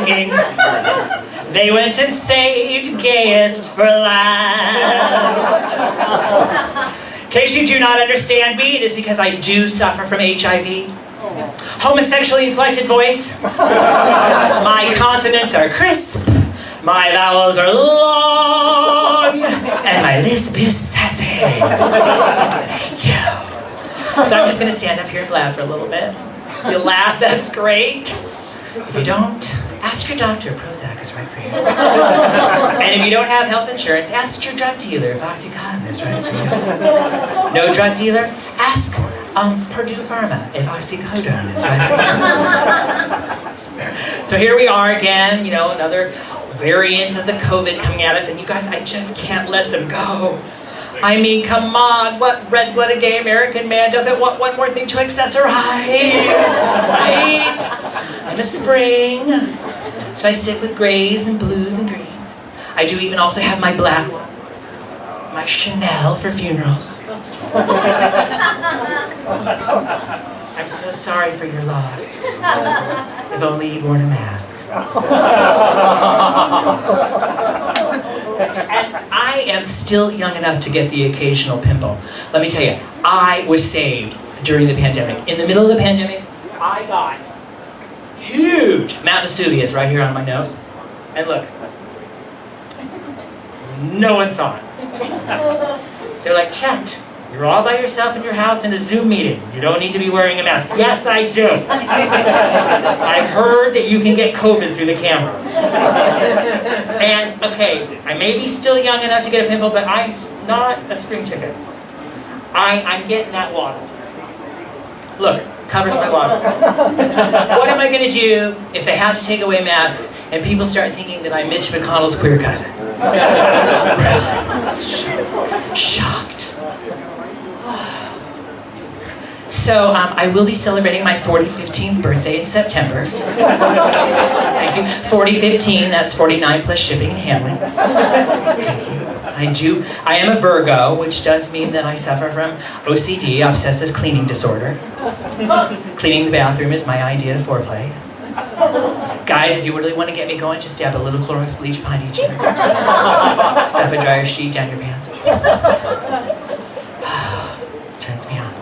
thinking. They went and saved gayest for last. In case you do not understand me, it is because I do suffer from HIV. Homosexually inflected voice. My consonants are crisp. My vowels are long. And my lisp is sassy. Thank you. So I'm just going to stand up here and blab for a little bit. If you laugh, that's great. If you don't, ask your doctor if Prozac is right for you. And if you don't have health insurance, ask your drug dealer if Oxycontin is right for you. No drug dealer? Ask Purdue Pharma if Oxycodone is right for you. So here we are again, you know, another variant of the COVID coming at us, and you guys, I just can't let them go. I mean, come on, what red-blooded gay American man doesn't want one more thing to accessorize, right? I'm a spring, so I stick with grays and blues and greens. I do even also have my black one, my Chanel for funerals. I'm so sorry for your loss. If only you'd worn a mask. And I am still young enough to get the occasional pimple. Let me tell you, I was saved during the pandemic. In the middle of the pandemic, I got huge Mount Vesuvius right here on my nose. And look, no one saw it. They're like, Chet, you're all by yourself in your house in a Zoom meeting. You don't need to be wearing a mask. Yes, I do. I heard that you can get COVID through the camera. And, okay, I may be still young enough to get a pimple, but I'm not a spring chicken. I'm getting that water. Look, covers my water. What am I going to do if they have to take away masks and people start thinking that I'm Mitch McConnell's queer cousin? Really? Shocked. So I will be celebrating my 15th birthday in September. Thank you. 15, that's 49 plus shipping and handling. Thank you. I am a Virgo, which does mean that I suffer from OCD, obsessive cleaning disorder. Cleaning the bathroom is my idea of foreplay. Guys, if you really want to get me going, just dab a little Clorox bleach behind each ear. Stuff a dryer sheet down your pants. Turns me on.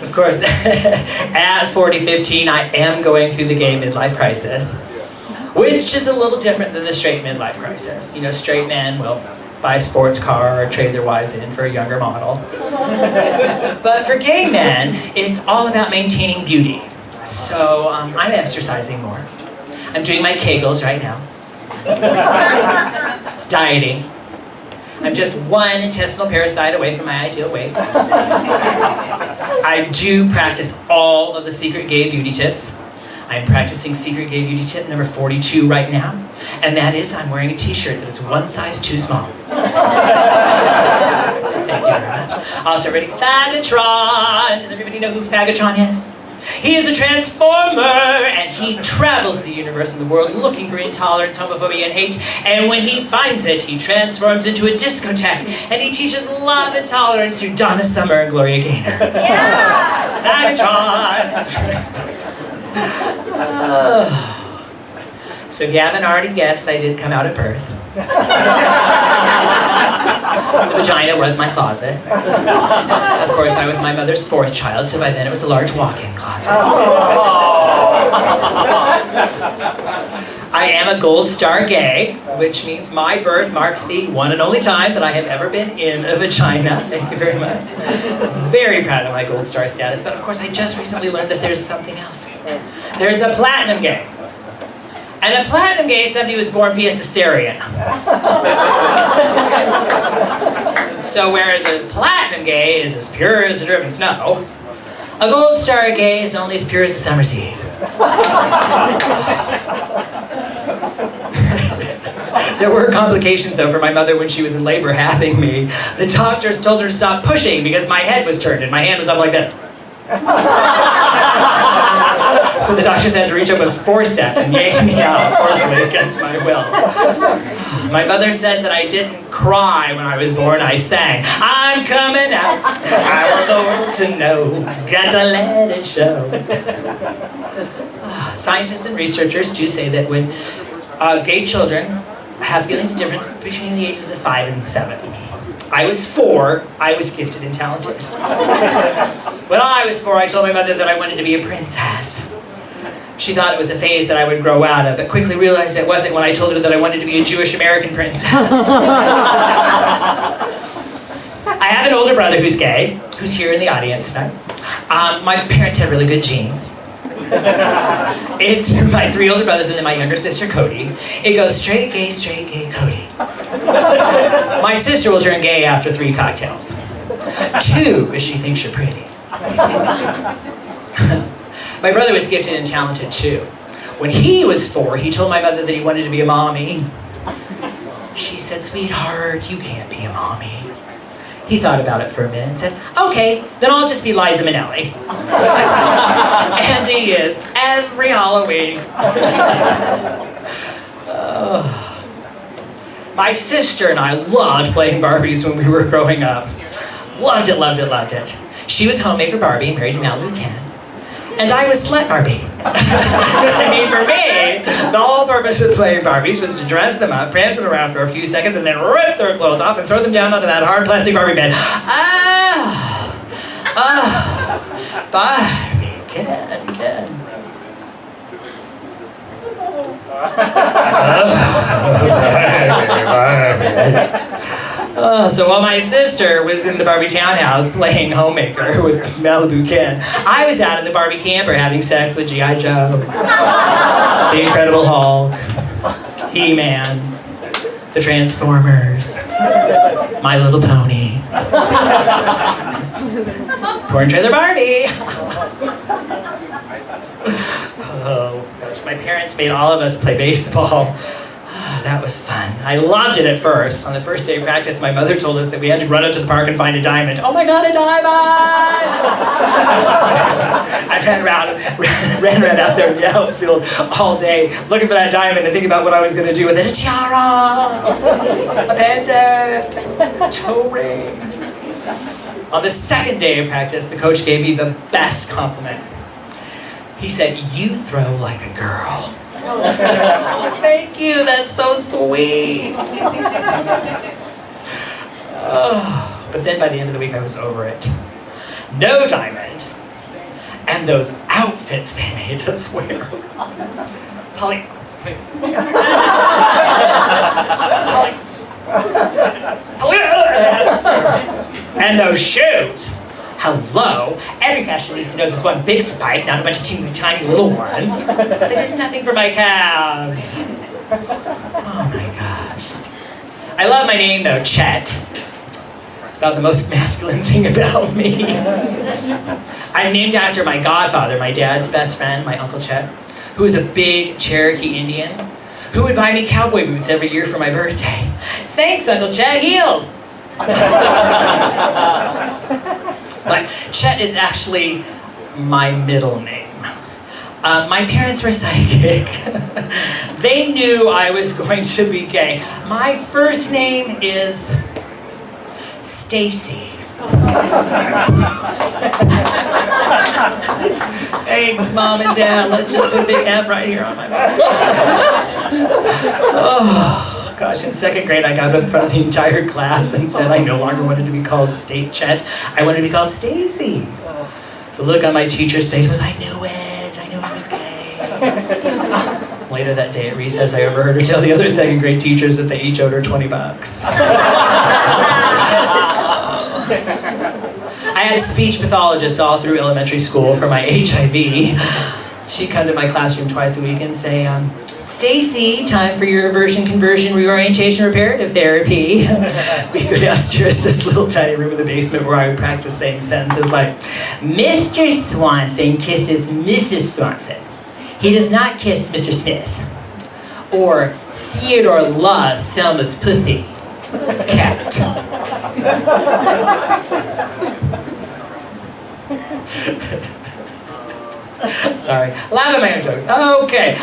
Of course, at 15, I am going through the gay midlife crisis, which is a little different than the straight midlife crisis. You know, straight men will buy a sports car or trade their wives in for a younger model. But for gay men, it's all about maintaining beauty. So I'm exercising more. I'm doing my Kegels right now. Dieting. I'm just one intestinal parasite away from my ideal weight. I do practice all of the secret gay beauty tips. I'm practicing secret gay beauty tip number 42 right now. And that is, I'm wearing a t-shirt that is one size too small. Thank you very much. Also ready, Fagatron. Does everybody know who Fagatron is? He is a transformer, and he travels the universe and the world looking for intolerance, homophobia, and hate. And when he finds it, he transforms into a discotheque, and he teaches love and tolerance to Donna Summer and Gloria Gaynor. Yeah! Fagatron! So if you haven't already guessed, I did come out at birth. The vagina was my closet. Of course, I was my mother's 4th child, so by then it was a large walk-in closet. I am a gold star gay, which means my birth marks the one and only time that I have ever been in a vagina. Thank you very much. Very proud of my gold star status, but of course I just recently learned that there's something else. There's a platinum gay. And a platinum gay is somebody who was born via cesarean. So whereas a platinum gay is as pure as a driven snow, a gold star gay is only as pure as a summer's eve. There were complications though for my mother when she was in labor having me. The doctors told her to stop pushing because my head was turned and my hand was up like this. So the doctors had to reach up with forceps and yank me out forcefully against my will. My mother said that I didn't cry when I was born, I sang. I'm coming out, I want the world to know, got to let it show. Scientists and researchers do say that when gay children have feelings of difference between the ages of 5 and 7. I was 4, I was gifted and talented. When I was 4, I told my mother that I wanted to be a princess. She thought it was a phase that I would grow out of, but quickly realized it wasn't when I told her that I wanted to be a Jewish American princess. I have an older brother who's gay, who's here in the audience tonight. My parents have really good genes. It's my 3 older brothers and then my younger sister, Cody. It goes straight, gay, Cody. My sister will turn gay after 3 cocktails. 2, if she thinks you're pretty. My brother was gifted and talented too. When he was 4, he told my mother that he wanted to be a mommy. She said, sweetheart, you can't be a mommy. He thought about it for a minute and said, okay, then I'll just be Liza Minnelli. And he is every Halloween. My sister and I loved playing Barbies when we were growing up. Loved it, loved it, loved it. She was homemaker Barbie, married to Malibu Ken. And I was slut Barbie. I mean, for me, the whole purpose of playing Barbies was to dress them up, prance them around for a few seconds, and then rip their clothes off and throw them down onto that hard plastic Barbie bed. Barbie, Ken. So while my sister was in the Barbie townhouse playing homemaker with Malibu Ken, I was out in the Barbie camper having sex with G.I. Joe, the Incredible Hulk, He-Man, the Transformers, My Little Pony, Porn Trailer Barbie. Oh gosh, my parents made all of us play baseball. That was fun. I loved it at first. On the first day of practice, my mother told us that we had to run up to the park and find a diamond. Oh my God, a diamond! I ran around out there in the outfield all day looking for that diamond and thinking about what I was going to do with it. A tiara! A pendant! A toe ring! On the second day of practice, the coach gave me the best compliment. He said, you throw like a girl. Oh, thank you, that's so sweet. But then by the end of the week, I was over it. No diamond. And those outfits they made us wear. Polly. And those shoes. Hello, every fashionista knows it's one big spike, not a bunch of teeny tiny little ones. They did nothing for my calves. Oh my gosh. I love my name though, Chet. It's about the most masculine thing about me. I'm named after my godfather, my dad's best friend, my Uncle Chet, who was a big Cherokee Indian, who would buy me cowboy boots every year for my birthday. Thanks, Uncle Chet, heels. But Chet is actually my middle name. My parents were psychic. They knew I was going to be gay. My first name is Stacy. Thanks, Mom and Dad. Let's just put a big F right here on my mouth. Oh. Gosh, in 2nd grade, I got up in front of the entire class and said I no longer wanted to be called Chet. I wanted to be called Stacy. The look on my teacher's face was, I knew it. I knew I was gay. Later that day at recess, I overheard her tell the other 2nd grade teachers that they each owed her $20. I had a speech pathologist all through elementary school for my HIV. She'd come to my classroom twice a week and say, Stacy, time for your aversion, conversion, reorientation, reparative therapy. We go downstairs to this little tiny room in the basement where I would practice saying sentences like, Mr. Swanson kisses Mrs. Swanson. He does not kiss Mr. Smith. Or, Theodore loves Selma's pussy. Cat. Sorry, laugh at my own jokes. Okay,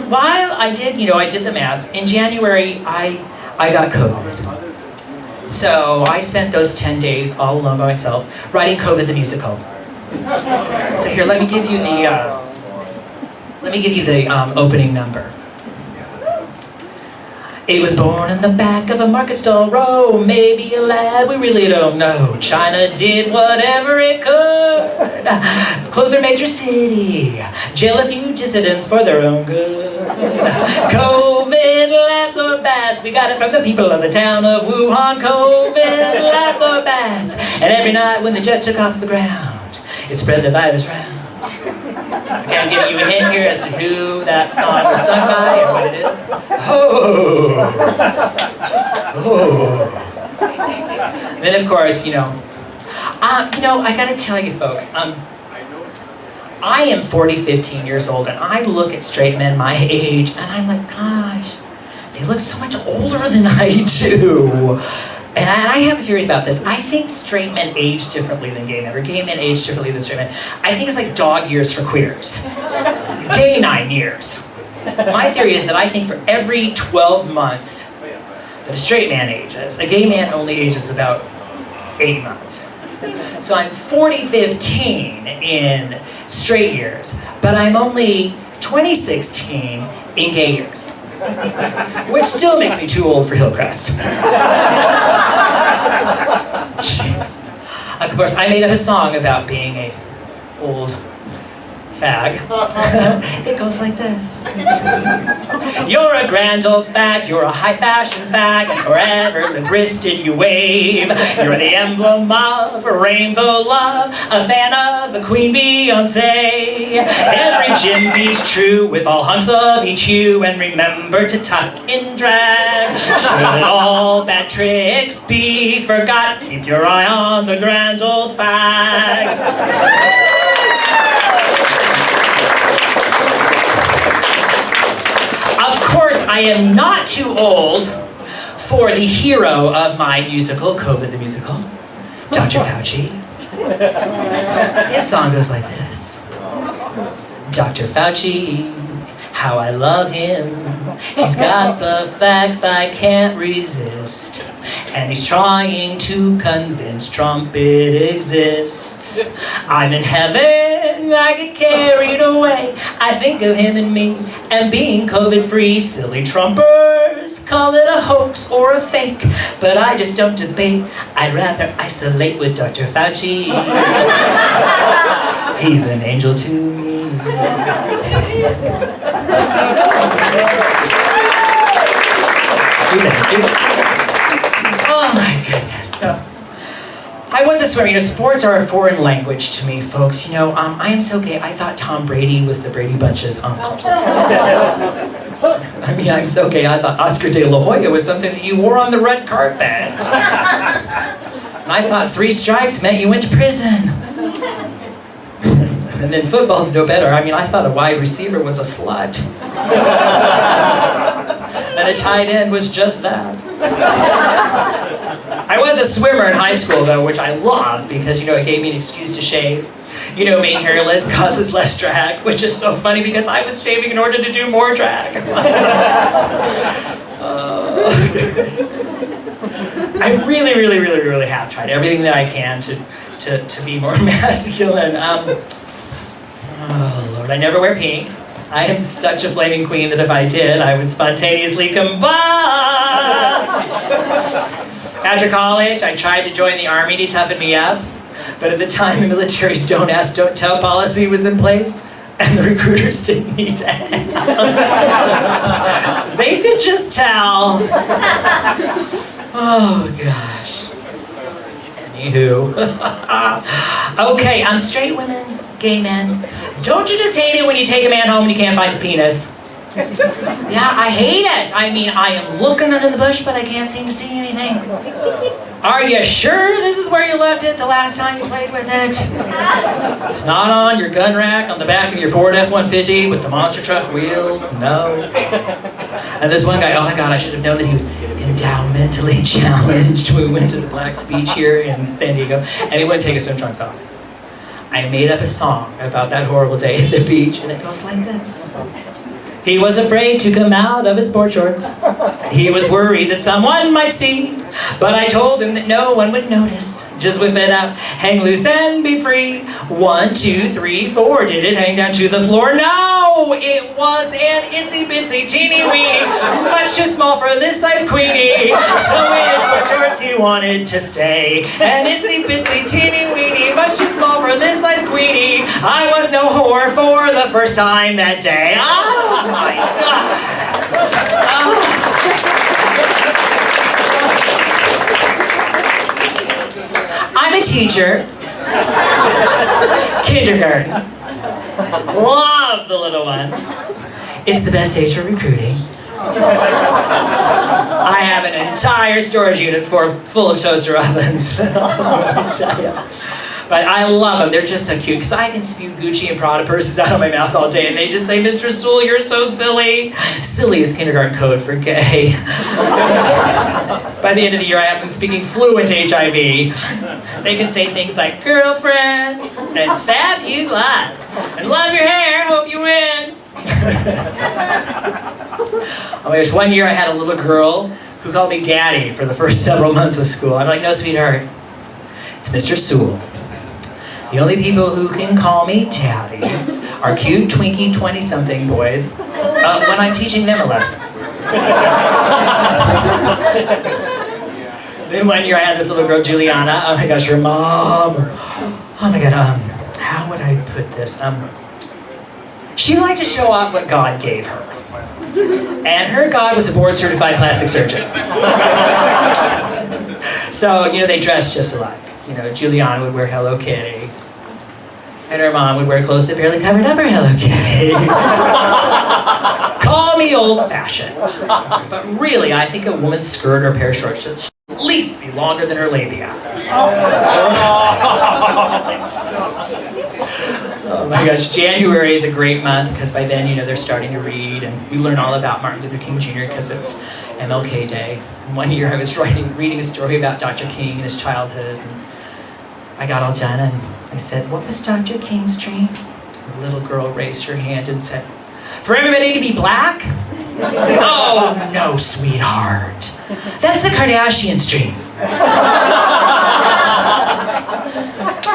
while I did the mass, in January I got COVID. So I spent those 10 days all alone by myself writing COVID the musical. So here, let me give you the opening number. It was born in the back of a market stall row, maybe a lab, we really don't know. China did whatever it could. Close a major city, jail a few dissidents for their own good. COVID, labs or bats, we got it from the people of the town of Wuhan. COVID, labs or bats, and every night when the jets took off the ground, it spread the virus round. I can't give you a hint here as to who that song was sung by or what it is. Then of course, I gotta tell you folks, I am 15 years old, and I look at straight men my age, and I'm like, gosh, they look so much older than I do. And I have a theory about this. I think straight men age differently than gay men, or gay men age differently than straight men. I think it's like dog years for queers. Gay 9 years. My theory is that I think for every 12 months that a straight man ages, a gay man only ages about 8 months. So I'm 15 in straight years, but I'm only 2016 in gay years. Which still makes me too old for Hillcrest. Jeez. Of course, I made up a song about being a old fag. It goes like this. You're a grand old fag, you're a high fashion fag, and forever limp-wristed you wave. You're the emblem of rainbow love, a fan of the Queen Beyoncé. Every gym beat's true with all hunks of each hue, and remember to tuck in drag. Should all bad tricks be forgot, keep your eye on the grand old fag. Of course, I am not too old for the hero of my musical, COVID the Musical, Dr. Fauci. His song goes like this. Dr. Fauci, how I love him. He's got the facts I can't resist. And he's trying to convince Trump it exists. I'm in heaven, I get carried away. I think of him and me and being COVID-free. Silly Trumpers call it a hoax or a fake, but I just don't debate. I'd rather isolate with Dr. Fauci. He's an angel to me. Oh my goodness. So, I was a swimmer. Sports are a foreign language to me, folks. I am so gay. I thought Tom Brady was the Brady Bunch's uncle. I'm so gay. I thought Oscar de la Hoya was something that you wore on the red carpet. And I thought 3 strikes meant you went to prison. And then football's no better. I thought a wide receiver was a slut. And a tight end was just that. I was a swimmer in high school, though, which I loved because, it gave me an excuse to shave. Being hairless causes less drag, which is so funny because I was shaving in order to do more drag. I really, really, really, really have tried everything that I can to be more masculine. Oh, Lord, I never wear pink. I am such a flaming queen that if I did, I would spontaneously combust. After college, I tried to join the Army to toughen me up, but at the time the military's don't ask, don't tell policy was in place, and the recruiters didn't need to ask. They could just tell. Oh, gosh. Anywho. Okay, straight women, gay men. Don't you just hate it when you take a man home and you can't find his penis? Yeah, I hate it. I am looking under the bush, but I can't seem to see anything. Are you sure this is where you left it the last time you played with it? It's not on your gun rack on the back of your Ford F-150 with the monster truck wheels? No. And this one guy, oh my God, I should have known that he was endowmentally challenged when we went to the Black's Beach here in San Diego, and he wouldn't take his swim trunks off. I made up a song about that horrible day at the beach, and it goes like this. He was afraid to come out of his board shorts. He was worried that someone might see, but I told him that no one would notice. Just whip it up, hang loose and be free. 1, 2, 3, 4. Did it hang down to the floor? No! It was an itsy bitsy teeny weeny, much too small for this size queenie. So in his board shorts he wanted to stay. An itsy bitsy teeny weeny, much too small for this size queenie. I was no whore for the first time that day. Oh my God. I'm a teacher. Kindergarten. Love the little ones. It's the best age for recruiting. I have an entire storage unit full of toaster ovens. But I love them. They're just so cute because I can spew Gucci and Prada purses out of my mouth all day and they just say, Mr. Sewell, you're so silly. Silly is kindergarten code for gay. By the end of the year, I have them speaking fluent HIV. They can say things like girlfriend and fabulous and love your hair, hope you win. Oh my gosh, one year I had a little girl who called me daddy for the first several months of school. I'm like, no, sweetheart, it's Mr. Sewell. The only people who can call me daddy are cute, twinkie, 20-something boys when I'm teaching them a lesson. Then one year I had this little girl, Juliana. Oh my gosh, her mom. Oh my God, how would I put this? She liked to show off what God gave her. And her God was a board-certified plastic surgeon. So, they dressed just alike. Juliana would wear Hello Kitty. And her mom would wear clothes that barely covered up her Hello Kitty. Call me old-fashioned. But really, I think a woman's skirt or pair of shorts should at least be longer than her labia. Oh my gosh, January is a great month because by then, they're starting to read and we learn all about Martin Luther King Jr. because it's MLK Day. And one year I was reading a story about Dr. King and his childhood. And I got all done and I said, what was Dr. King's dream? The little girl raised her hand and said, for everybody to be black? Oh no, sweetheart. That's the Kardashians' dream.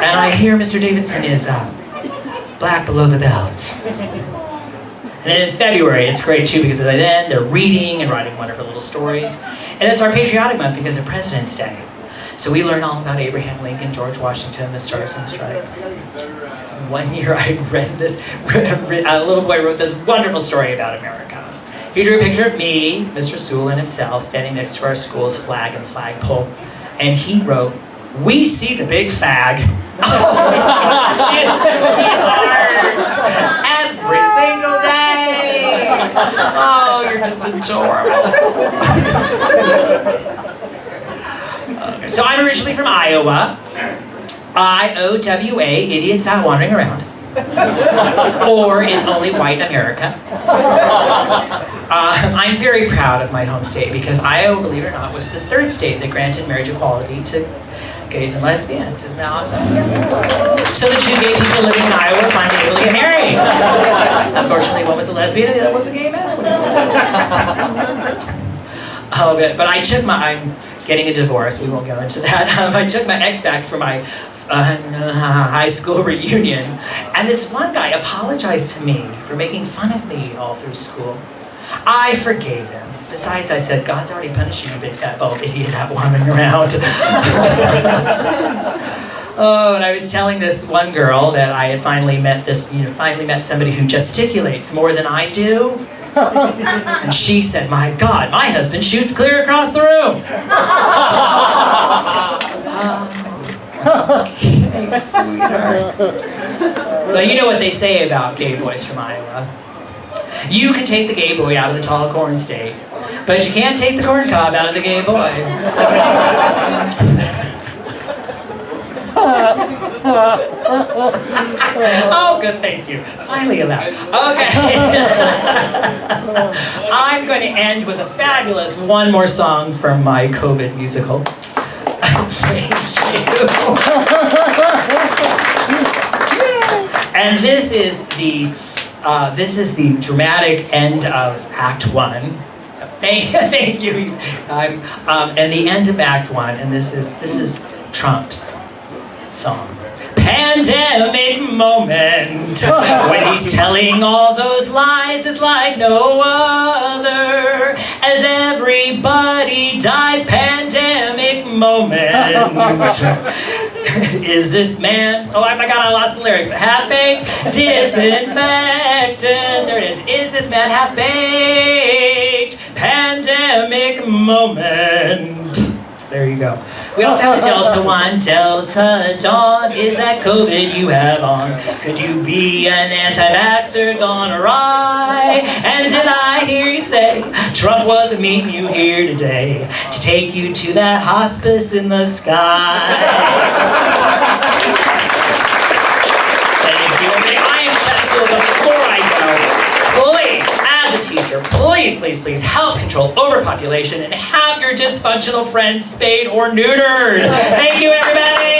And I hear Mr. Davidson is black below the belt. And then in February, it's great too because by then they're reading and writing wonderful little stories. And it's our patriotic month because of President's Day. So we learn all about Abraham Lincoln, George Washington, the Stars and Stripes. One year I read this, a little boy wrote this wonderful story about America. He drew a picture of me, Mr. Sewell, and himself standing next to our school's flag and flagpole. And he wrote, we see the big fag. Oh, sweetheart. Every single day. Oh, you're just adorable. Okay, so I'm originally from Iowa. IOWA, idiots out wandering around. Or it's only white America. I'm very proud of my home state because Iowa, believe it or not, was the third state that granted marriage equality to gays and lesbians. Isn't that awesome? So the two gay people living in Iowa were finally able to get married. Unfortunately, one was a lesbian and the other was a gay man. Oh, but I'm getting a divorce. We won't go into that. I took my ex back for my high school reunion, and this one guy apologized to me for making fun of me all through school. I forgave him. Besides, I said, God's already punishing you, big fat bald idiot out wandering around. Oh, and I was telling this one girl that I had finally met somebody who gesticulates more than I do. And she said, my God, my husband shoots clear across the room. Okay, sweetheart. Well, you know what they say about gay boys from Iowa. You can take the gay boy out of the tall corn state, but you can't take the corn cob out of the gay boy. Oh, good, thank you. Finally allowed. Okay. I'm going to end with a fabulous one more song from my COVID musical. Thank you. And this is the dramatic end of Act 1. Thank you. And the end of Act 1, and this is Trump's song. Pandemic moment when he's telling all those lies is like no other. As everybody dies, pandemic moment. Is this man? Oh, I forgot. I lost the lyrics. Half-baked, disinfectant. There it is. Is this man half-baked? Pandemic moment. There you go. We also have a Delta 1, Delta Dawn. Is that COVID you have on? Could you be an anti-vaxxer gone awry? And did I hear you say Trump wasn't meeting you here today to take you to that hospice in the sky? Thank you. Okay, I am Chet Sewell, but before I go, please, as a teacher, please help control overpopulation and have your dysfunctional friends spayed or neutered. Thank you, everybody.